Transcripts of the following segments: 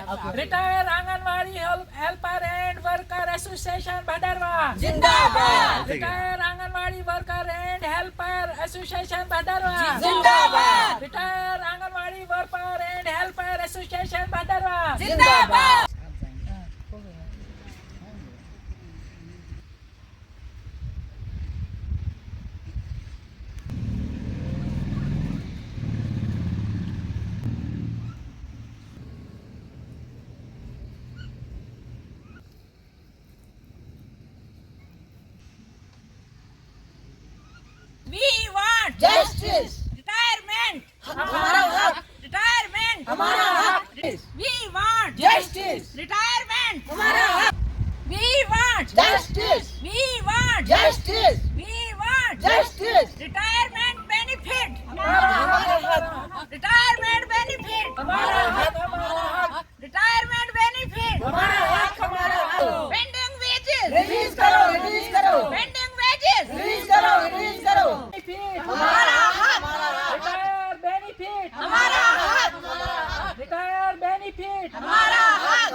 Retire anganwadi helper and worker association Bhadarwa जिंदाबाद। Retire anganwadi worker and helper association Bhadarwa जिंदाबाद। Retire anganwadi worker and helper association Bhadarwa जिंदाबाद। We want Justice। retirement. हमारा हक। Retirement. हमारा हक। We want Justice। retirement. हमारा हक। We want Justice। We want Justice। We want Justice। retirement benefit. हमारा हक। Retirement benefit. हमारा हक। हमारा हक। Retirement benefit. हमारा हक। हमारा हक। Pending wages. रिलीज करो, रिलीज करो। Pending wages. रिलीज करो, रिलीज करो। हमारा हक। हमारा हक। रिटायर बेनिफिट हमारा हक। रिटायर बेनिफिट हमारा हक।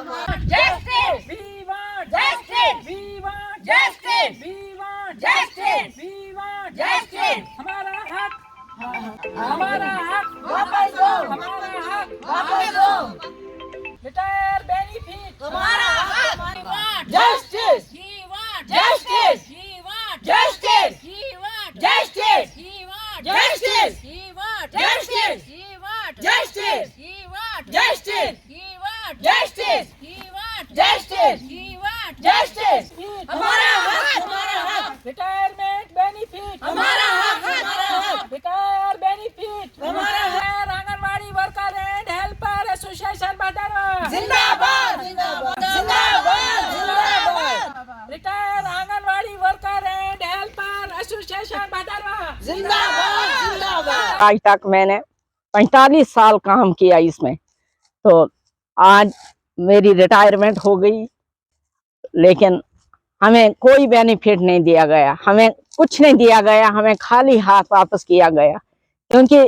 Justice. We want Justice. We want Justice. We want Justice. We want Justice. हमारा हक हमारा हक वापस दो। हमारा हक वापस दो। रिटायर बेनिफिट हमारा हक। We want Justice। He want Justice। He want Justice। He want Justice। He want Justice। He want Justice। He want Justice। He want Justice। He want Justice। He want Justice। He want Justice। हमारा हक। हमारा हक। Retirement benefit हमारा हक। हमारा हक। Retire benefit हमारा हक। Anganwadi worker and helper association Bhadarwa जिंदाबाद। जिंदाबाद। जिंदाबाद। जिंदाबाद। Retire anganwadi worker and helper association Bhadarwa जिंदाबाद। जिंदाबाद। आज तक मैंने 45 साल काम किया इसमें, तो आज मेरी रिटायरमेंट हो गई, लेकिन हमें कोई बेनिफिट नहीं दिया गया, हमें कुछ नहीं दिया गया, हमें खाली हाथ वापस किया गया। क्योंकि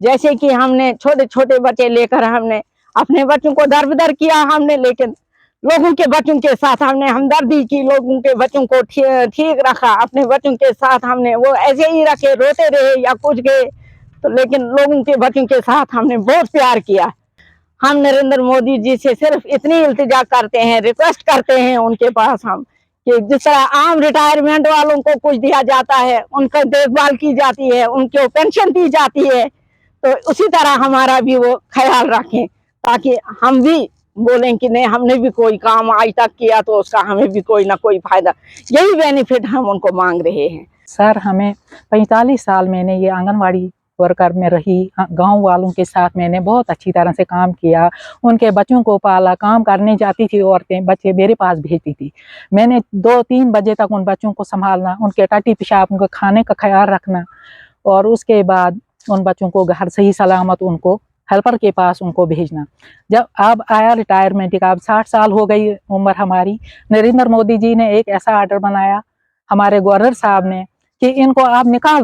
जैसे कि हमने छोटे छोटे बच्चे लेकर हमने अपने बच्चों को दरबदर किया हमने, लेकिन लोगों के बच्चों के साथ हमने हमदर्दी की, लोगों के बच्चों को ठीक रखा, अपने बच्चों के साथ हमने वो ऐसे ही रखे, रोते रहे या कुछ गए तो, लेकिन लोगों के बच्चों के साथ हमने बहुत प्यार किया। हम नरेंद्र मोदी जी से सिर्फ इतनी इल्तिजा करते हैं, रिक्वेस्ट करते हैं उनके पास हम, कि जिस तरह आम रिटायरमेंट वालों को कुछ दिया जाता है, उनका देखभाल की जाती है, उनको पेंशन दी जाती है, तो उसी तरह हमारा भी वो ख्याल रखें, ताकि हम भी बोलें कि नहीं हमने भी कोई काम आज तक किया तो उसका हमें भी कोई ना कोई फायदा, यही बेनिफिट हम उनको मांग रहे हैं। सर, हमें 45 साल मैंने ये आंगनवाड़ी वर्कर में रही, गांव वालों के साथ मैंने बहुत अच्छी तरह से काम किया, उनके बच्चों को पाला, काम करने जाती थी औरतें, बच्चे मेरे पास भेजती थी, मैंने 2-3 बजे तक उन बच्चों को संभालना, उनके टट्टी पेशाब, उनके खाने का ख्याल रखना, और उसके बाद उन बच्चों को घर सही सलामत उनको हेल्पर के पास उनको भेजना। जब अब आया रिटायरमेंट का, अब 60 साल हो गई उम्र हमारी, नरेंद्र मोदी जी ने एक ऐसा आर्डर बनाया हमारे गवर्नर साहब ने कि इनको आप निकाल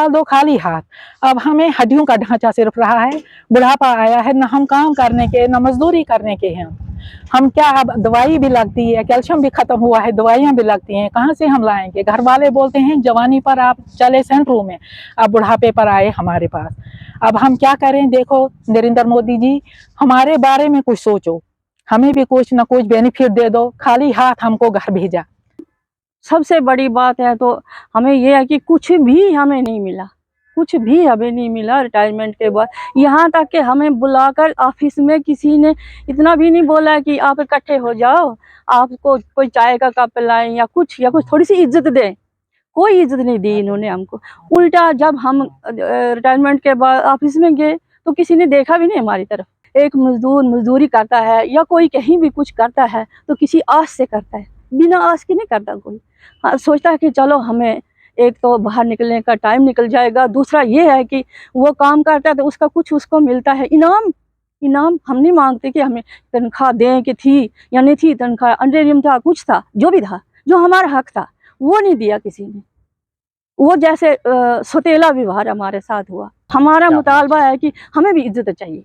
दो खाली हाथ। अब हमें हड्डियों का ढांचा सिर्फ रहा है, बुढ़ापा आया है, न हम काम करने के न मजदूरी करने के हैं, हम क्या, अब दवाई भी लगती है, कैल्शियम भी खत्म हुआ है, दवाइयाँ भी लगती हैं, कहाँ से हम लाएंगे। घर वाले बोलते हैं जवानी पर आप चले सेंटरों में, अब बुढ़ापे पर आए हमारे पास, अब हम क्या करें। देखो नरेंद्र मोदी जी, हमारे बारे में कुछ सोचो, हमें भी कुछ न कुछ बेनिफिट दे दो, खाली हाथ हमको घर भेजा। सबसे बड़ी बात है तो हमें ये है कि कुछ भी हमें नहीं मिला, कुछ भी हमें नहीं मिला रिटायरमेंट के बाद। यहाँ तक कि हमें बुलाकर ऑफिस में किसी ने इतना भी नहीं बोला कि आप इकट्ठे हो जाओ, आपको कोई चाय का कप पिलाएं या कुछ थोड़ी सी इज्जत दें, कोई इज्जत नहीं दी इन्होंने हमको। उल्टा जब हम रिटायरमेंट के बाद ऑफिस में गए तो किसी ने देखा भी नहीं हमारी तरफ। एक मजदूर मजदूरी करता है या कोई कहीं भी कुछ करता है तो किसी आस से करता है, बिना आस के नहीं करता कोई। हाँ, सोचता है कि चलो हमें एक तो बाहर निकलने का टाइम निकल जाएगा, दूसरा ये है कि वो काम करता है तो उसका कुछ उसको मिलता है इनाम। हम नहीं मांगते कि हमें तनख्वाह दें कि थी या नहीं थी तनख्वाह, अंतरिम था, कुछ था, जो भी था, जो हमारा हक था वो नहीं दिया किसी ने। वो जैसे सौतेला व्यवहार हमारे साथ हुआ। हमारा मुतालबा है कि हमें भी इज्जत चाहिए,